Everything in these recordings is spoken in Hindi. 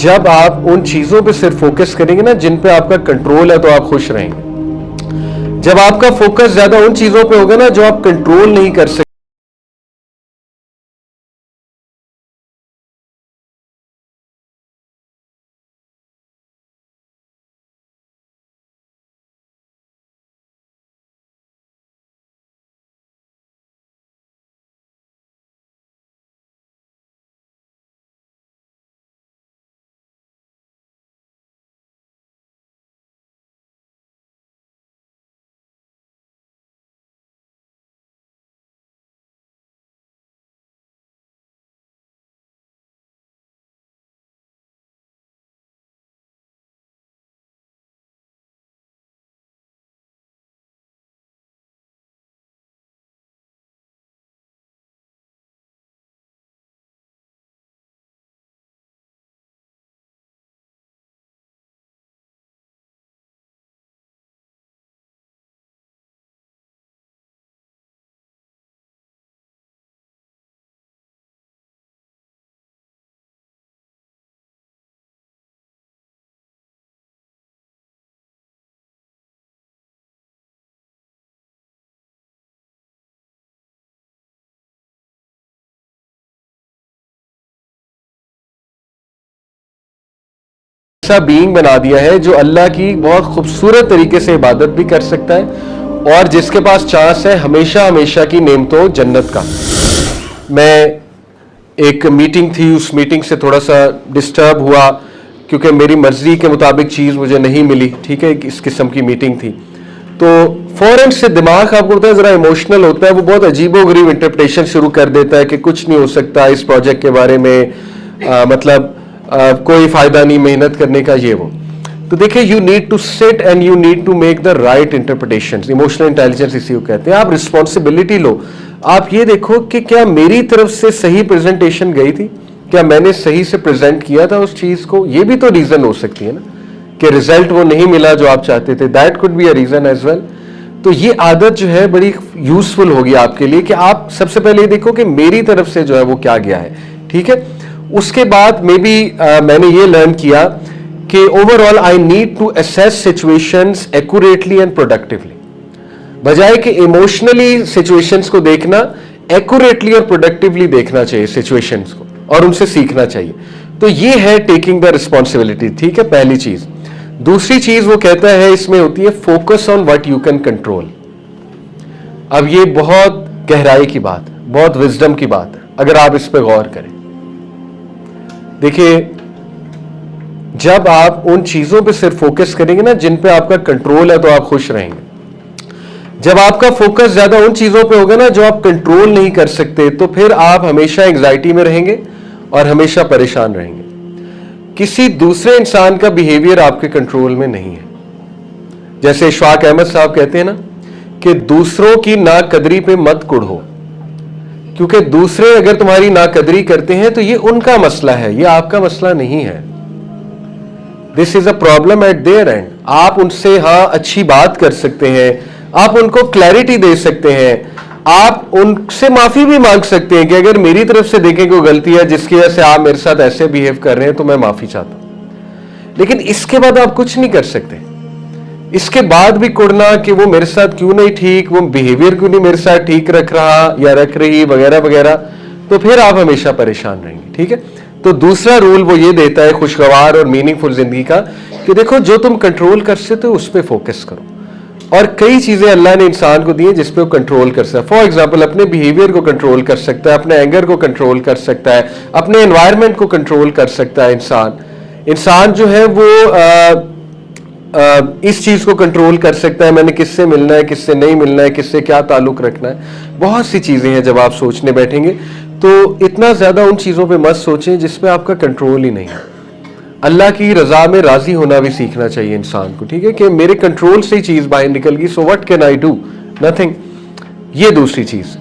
जब आप उन चीजों पे सिर्फ फोकस करेंगे ना जिन पे आपका कंट्रोल है तो आप खुश रहेंगे। जब आपका फोकस ज्यादा उन चीजों पे होगा ना जो आप कंट्रोल नहीं कर सकते, ऐसा बीइंग बना दिया है जो अल्लाह की बहुत खूबसूरत तरीके से इबादत भी कर सकता है और जिसके पास चांस है हमेशा हमेशा की नेमतों जन्नत का। मैं एक मीटिंग थी, उस मीटिंग से थोड़ा सा डिस्टर्ब हुआ क्योंकि मेरी मर्जी के मुताबिक चीज़ मुझे नहीं मिली। ठीक है, इस किस्म की मीटिंग थी तो फौरन से दिमाग आपको पता है ज़रा इमोशनल होता है, वो बहुत अजीबोगरीब इंटरप्रिटेशन शुरू कर देता है कि कुछ नहीं हो सकता इस प्रोजेक्ट के बारे में, मतलब कोई फायदा नहीं मेहनत करने का, ये वो। तो देखिए, you need to sit and you need to make the right interpretation. Emotional intelligence इसी को कहते हैं। आप रिस्पॉन्सिबिलिटी लो, आप ये देखो कि क्या मेरी तरफ से सही प्रेजेंटेशन गई थी, क्या मैंने सही से प्रेजेंट किया था उस चीज को। ये भी तो रीजन हो सकती है ना कि रिजल्ट वो नहीं मिला जो आप चाहते थे, that could be a reason as well. तो ये आदत जो है बड़ी यूजफुल होगी आपके लिए कि आप सबसे पहले ये देखो कि मेरी तरफ से जो है वो क्या गया है। ठीक है, उसके बाद मे बी मैंने ये लर्न किया कि overall I need to assess situations accurately and productively, बजाय कि इमोशनली सिचुएशंस को देखना, एक्यूरेटली और प्रोडक्टिवली देखना चाहिए सिचुएशंस को और उनसे सीखना चाहिए। तो ये है टेकिंग द रिस्पॉन्सिबिलिटी। ठीक है, पहली चीज। दूसरी चीज वो कहता है इसमें होती है focus on what you can control. अब ये बहुत गहराई की बात है, बहुत विजडम की बात है, अगर आप इस पर गौर करें। देखिए, जब आप उन चीजों पे सिर्फ फोकस करेंगे ना जिन पे आपका कंट्रोल है तो आप खुश रहेंगे। जब आपका फोकस ज्यादा उन चीजों पे होगा ना जो आप कंट्रोल नहीं कर सकते, तो फिर आप हमेशा एंग्जाइटी में रहेंगे और हमेशा परेशान रहेंगे। किसी दूसरे इंसान का बिहेवियर आपके कंट्रोल में नहीं है। जैसे इशफाक अहमद साहब कहते हैं ना कि दूसरों की नाकदरी पे मत कुढ़ो, क्योंकि दूसरे अगर तुम्हारी नाकदरी करते हैं तो ये उनका मसला है, ये आपका मसला नहीं है। This is a problem at there and. आप उनसे हाँ अच्छी बात कर सकते हैं, आप उनको क्लैरिटी दे सकते हैं, आप उनसे माफी भी मांग सकते हैं कि अगर मेरी तरफ से देखें कोई गलती है जिसकी वजह से आप मेरे साथ ऐसे बिहेव कर रहे हैं तो मैं माफी चाहता हूं। लेकिन इसके बाद आप कुछ नहीं कर सकते। इसके बाद भी कुड़ना कि वो मेरे साथ क्यों नहीं ठीक, वो बिहेवियर क्यों नहीं मेरे साथ ठीक रख रहा या रख रही वगैरह वगैरह, तो फिर आप हमेशा परेशान रहेंगे। ठीक है, तो दूसरा रूल वो ये देता है खुशगवार और मीनिंगफुल जिंदगी का कि देखो जो तुम कंट्रोल कर सकते हो उस पर फोकस करो। और कई चीजें अल्लाह ने इंसान को दी है जिसपे वो कंट्रोल कर सकता है। फॉर एग्जाम्पल, अपने बिहेवियर को कंट्रोल कर सकता है, अपने एंगर को कंट्रोल कर सकता है, अपने एनवायरनमेंट को कंट्रोल कर सकता है। इंसान जो है वो इस चीज को कंट्रोल कर सकता है, मैंने किससे मिलना है, किससे नहीं मिलना है, किससे क्या ताल्लुक रखना है। बहुत सी चीजें हैं। जब आप सोचने बैठेंगे तो इतना ज्यादा उन चीजों पे मत सोचें जिसपे आपका कंट्रोल ही नहीं है। अल्लाह की रजा में राजी होना भी सीखना चाहिए इंसान को। ठीक है, कि मेरे कंट्रोल से ही चीज बाहर निकल गई, so what can I do, nothing. ये दूसरी चीज।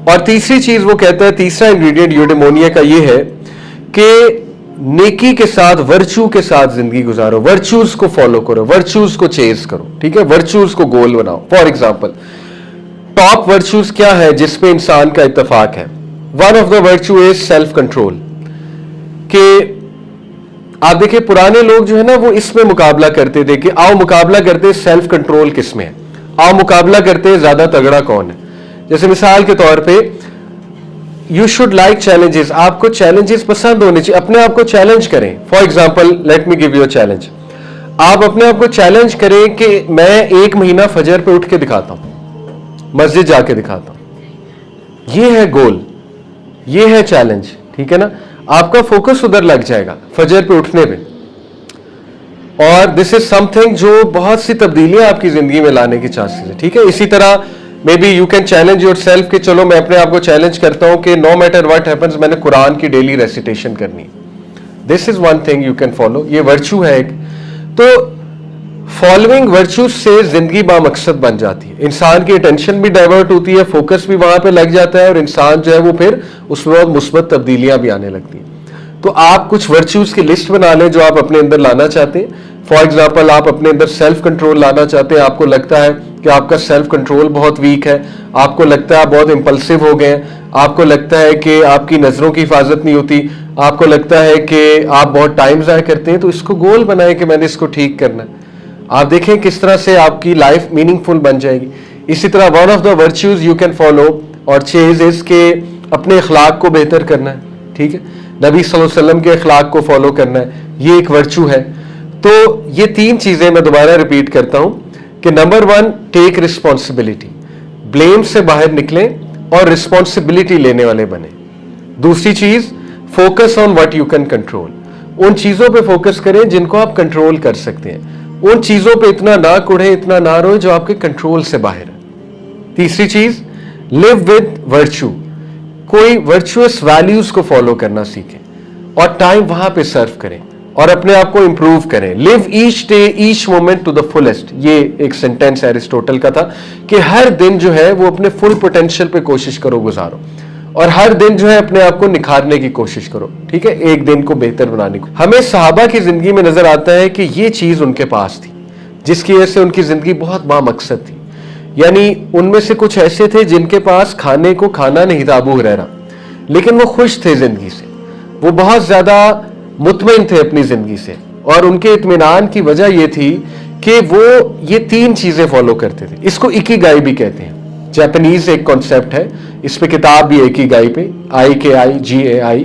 और तीसरी चीज वो कहता है, तीसरा इंग्रेडिएंट यूडेमोनिया का ये है कि नेकी के साथ, वर्च्यू के साथ जिंदगी गुजारो, वर्च्यूज को फॉलो करो, वर्च्यूज को चेज करो। ठीक है, वर्च्यूज को गोल बनाओ। फॉर एग्जाम्पल, टॉप वर्च्यूज क्या है जिसपे इंसान का इत्तेफाक है? One of the virtue is self control, कि आप देखिए पुराने लोग जो है ना वो इसमें मुकाबला करते थे कि आओ मुकाबला करते सेल्फ कंट्रोल किस में है, आओ मुकाबला करते ज्यादा तगड़ा कौन है। जैसे मिसाल के तौर पे यू शुड लाइक चैलेंजेस, आपको चैलेंजेस पसंद होने चाहिए, अपने आप को चैलेंज करें। For example let me give you a challenge, आप अपने आप को चैलेंज करें कि मैं 1 महीना फजर पे उठ के दिखाता हूं, मस्जिद जाके दिखाता हूं। ये है गोल, ये है चैलेंज, ठीक है ना। आपका फोकस उधर लग जाएगा फजर पे उठने पे, और दिस इज समथिंग जो बहुत सी तब्दीलियां आपकी जिंदगी में लाने की चांसेस है, ठीक है। इसी तरह may be you can challenge your self कि चलो मैं अपने आप को चैलेंज करता हूं कि नो मैटर व्हाट हैपेंस मैंने कुरान की डेली रेसिटेशन करनी है। This is one thing you can follow, ये वर्च्यू है एक। तो फॉलोइंग वर्च्यूज से जिंदगी बामकसद बन जाती है, इंसान की अटेंशन भी डाइवर्ट होती है, फोकस भी वहां पे लग जाता है, और इंसान जो है वो फिर उसमें बहुत मुस्बत तब्दीलियां भी आने लगती हैं। तो आप कुछ वर्च्यूज की लिस्ट बना लें जो आप अपने अंदर लाना चाहते हैं। फॉर एग्जाम्पल आप अपने अंदर सेल्फ कंट्रोल लाना चाहते हैं, आपको लगता है कि आपका सेल्फ कंट्रोल बहुत वीक है, आपको लगता है आप बहुत इंपल्सिव हो गए हैं, आपको लगता है कि आपकी नजरों की हिफाजत नहीं होती, आपको लगता है कि आप बहुत टाइम ज़ाया करते हैं, तो इसको गोल बनाएं कि मैंने इसको ठीक करना है। आप देखें किस तरह से आपकी लाइफ मीनिंगफुल बन जाएगी। इसी तरह one of the virtues you can follow और चेज इज के अपने अखलाक को बेहतर करना है, ठीक है, नबी सल्लल्लाहु अलैहि वसल्लम के अखलाक को फॉलो करना है, ये एक वर्च्यू है। तो ये 3 चीजें मैं दोबारा रिपीट करता हूं कि नंबर 1 टेक रिस्पॉन्सिबिलिटी, ब्लेम से बाहर निकलें और रिस्पॉन्सिबिलिटी लेने वाले बने। दूसरी चीज focus on what you can control, उन चीजों पे फोकस करें जिनको आप कंट्रोल कर सकते हैं, उन चीजों पे इतना ना कुढ़े, इतना ना रोए जो आपके कंट्रोल से बाहर है। तीसरी चीज लिव विद वर्च्यू, कोई वर्चुअस वैल्यूज को फॉलो करना सीखें और टाइम वहां पे सर्व करें और अपने आप को इंप्रूव करें। Live each day each moment to the fullest, ये एक सेंटेंस एरिस्टोटल का था कि हर दिन जो है वो अपने फुल पोटेंशियल पे कोशिश करो, गुजारो, और हर दिन जो है अपने आप को निखारने की कोशिश करो, ठीक है, एक दिन को बेहतर बनाने को। हमें सहाबा की जिंदगी में नजर आता है कि ये चीज उनके पास थी जिसकी वजह से उनकी जिंदगी बहुत बामकसद थी। यानी उनमें से कुछ ऐसे थे जिनके पास खाने को खाना नहीं था, अबू हुरैरा, लेकिन वो खुश थे जिंदगी से, वो बहुत ज्यादा मुतमईन थे अपनी जिंदगी से, और उनके इत्मीनान की वजह यह थी कि वो ये 3 चीजें फॉलो करते थे। इसको इकिगाई भी कहते हैं, जापानीज एक कॉन्सेप्ट है, इस पे किताब भी इकिगाई पे, IKIGAI,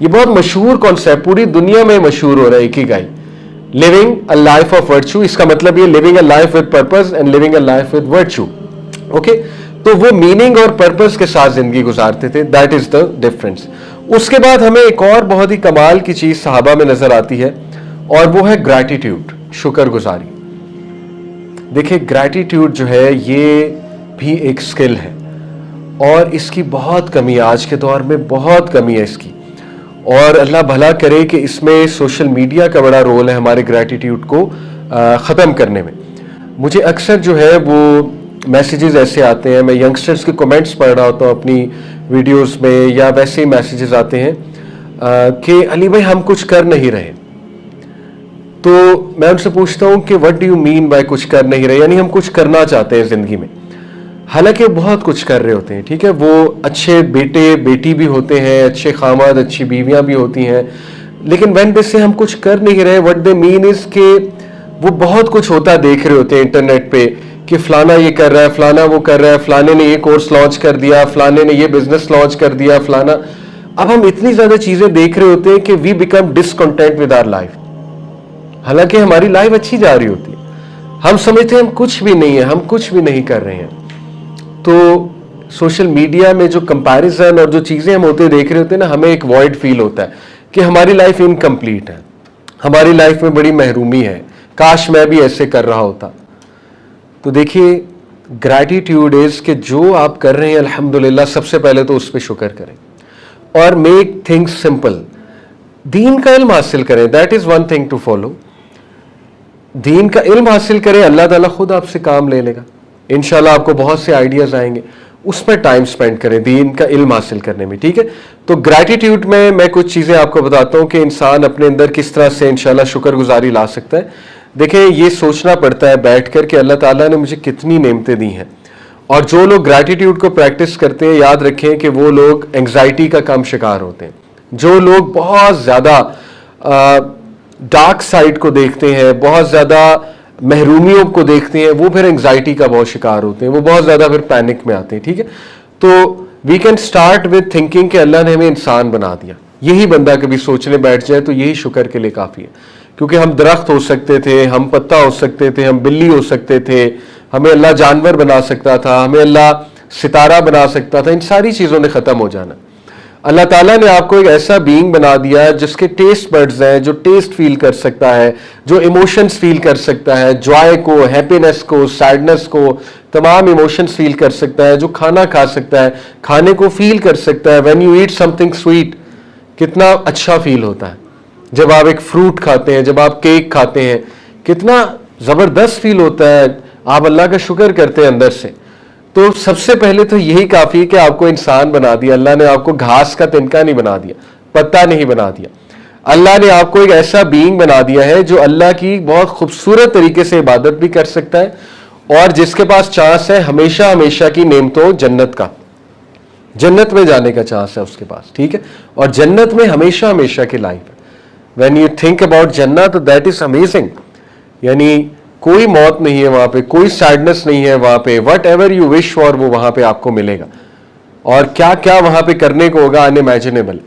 ये बहुत मशहूर कॉन्सेप्ट, पूरी दुनिया में मशहूर हो रहा है Ikigai, living a life of virtue. इसका मतलब ये living a life with purpose and living a life with virtue, okay. तो वो मीनिंग और पर्पस के साथ जिंदगी गुजारते थे, दैट इज द डिफरेंस। उसके बाद हमें एक और बहुत ही कमाल की चीज सहाबा में नजर आती है, और वो है ग्रैटिट्यूड, शुक्रगुजारी। देखिए ग्रैटिट्यूड जो है ये भी एक स्किल है, और इसकी बहुत कमी है, आज के दौर में बहुत कमी है इसकी, और अल्लाह भला करे कि इसमें सोशल मीडिया का बड़ा रोल है हमारे ग्रैटिट्यूड को ख़त्म करने में। मुझे अक्सर जो है वो मैसेजेस ऐसे आते हैं, मैं यंगस्टर्स के कमेंट्स पढ़ रहा होता हूँ अपनी वीडियोस में, या वैसे ही मैसेजेस आते हैं कि अली भाई हम कुछ कर नहीं रहे। तो मैं उनसे पूछता हूँ कि what do you mean by कुछ कर नहीं रहे, यानी हम कुछ करना चाहते हैं ज़िंदगी में, हालांकि बहुत कुछ कर रहे होते हैं, ठीक है, वो अच्छे बेटे बेटी भी होते हैं, अच्छे खामाद अच्छी बीवियां भी होती हैं, लेकिन व्हेन दे से हम कुछ कर नहीं रहे, व्हाट दे मीन इज के वो बहुत कुछ होता देख रहे होते हैं इंटरनेट पे कि फलाना ये कर रहा है, फलाना वो कर रहा है, फलाने ने ये कोर्स लॉन्च कर दिया, फलाने ने ये बिजनेस लॉन्च कर दिया, फलाना। अब हम इतनी ज्यादा चीजें देख रहे होते हैं कि we become discontent with our life, हालांकि हमारी लाइफ अच्छी जा रही होती है, हम समझते हैं हम कुछ भी नहीं है, हम कुछ भी नहीं कर रहे हैं। तो सोशल मीडिया में जो कंपैरिजन और जो चीजें हम होते देख रहे होते हैं ना, हमें एक वॉइड फील होता है कि हमारी लाइफ इनकम्प्लीट है, हमारी लाइफ में बड़ी महरूमी है, काश मैं भी ऐसे कर रहा होता। तो देखिए ग्रैटिट्यूड इज कि जो आप कर रहे हैं अल्हम्दुलिल्लाह, सबसे पहले तो उस पर शुक्र करें और मेक थिंग्स सिंपल। दीन का इल्म हासिल करें, that is one thing to follow. दीन का इल्म हासिल करें, अल्लाह ताला खुद आपसे काम ले लेगा, इंशाल्लाह आपको बहुत से आइडियाज आएंगे, उस पर टाइम स्पेंड करें दीन का इल्म हासिल करने में, ठीक है। तो ग्रैटिट्यूड में मैं कुछ चीजें आपको बताता हूं कि इंसान अपने अंदर किस तरह से इंशाल्लाह शुक्रगुजारी ला सकता है। देखिए ये सोचना पड़ता है बैठकर कि अल्लाह ताला ने मुझे कितनी नेमतें दी हैं, और जो लोग ग्रैटिट्यूड को प्रैक्टिस करते हैं, याद रखें कि वो लोग एंग्जाइटी का कम शिकार होते हैं। जो लोग बहुत ज्यादा डार्क साइड को देखते हैं, बहुत ज़्यादा महरूमियों को देखते हैं, वो फिर एंग्जाइटी का बहुत शिकार होते हैं, वो बहुत ज़्यादा फिर पैनिक में आते हैं। ठीक है, तो we can start with thinking कि अल्लाह ने हमें इंसान बना दिया। यही बंदा कभी सोचने बैठ जाए तो यही शुक्र के लिए काफ़ी है, क्योंकि हम दरख्त हो सकते थे, हम पत्ता हो सकते थे, हम बिल्ली हो सकते थे, हमें अल्लाह जानवर बना सकता था, हमें अल्लाह सितारा बना सकता था। इन सारी चीज़ों ने ख़त्म हो जाना। अल्लाह ताला ने आपको एक ऐसा बीइंग बना दिया जिसके टेस्ट बड्स हैं, जो टेस्ट फील कर सकता है, जो इमोशंस फील कर सकता है, जॉय को, हैप्पीनेस को, सैडनेस को, तमाम इमोशंस फील कर सकता है, जो खाना खा सकता है, खाने को फील कर सकता है। When you eat something sweet, कितना अच्छा फील होता है। जब आप एक फ्रूट खाते हैं, जब आप केक खाते हैं, कितना ज़बरदस्त फील होता है। आप अल्लाह का शुक्र करते हैं अंदर से। तो सबसे पहले तो यही काफ़ी है कि आपको इंसान बना दिया। अल्लाह ने आपको घास का तिनका नहीं बना दिया, पत्ता नहीं बना दिया। अल्लाह ने आपको एक ऐसा बीइंग बना दिया है जो अल्लाह की बहुत खूबसूरत तरीके से इबादत भी कर सकता है, और जिसके पास चांस है हमेशा हमेशा की नेमतों जन्नत का, जन्नत में जाने का चांस है उसके पास। ठीक है, और जन्नत में हमेशा हमेशा की लाइफ है। व्हेन यू थिंक अबाउट जन्नत, दैट इज अमेजिंग। यानी कोई मौत नहीं है वहां पे, कोई सैडनेस नहीं है वहां पे। What ever you wish for वो वहां पे आपको मिलेगा, और क्या क्या वहां पे करने को होगा अनइमेजिनेबल।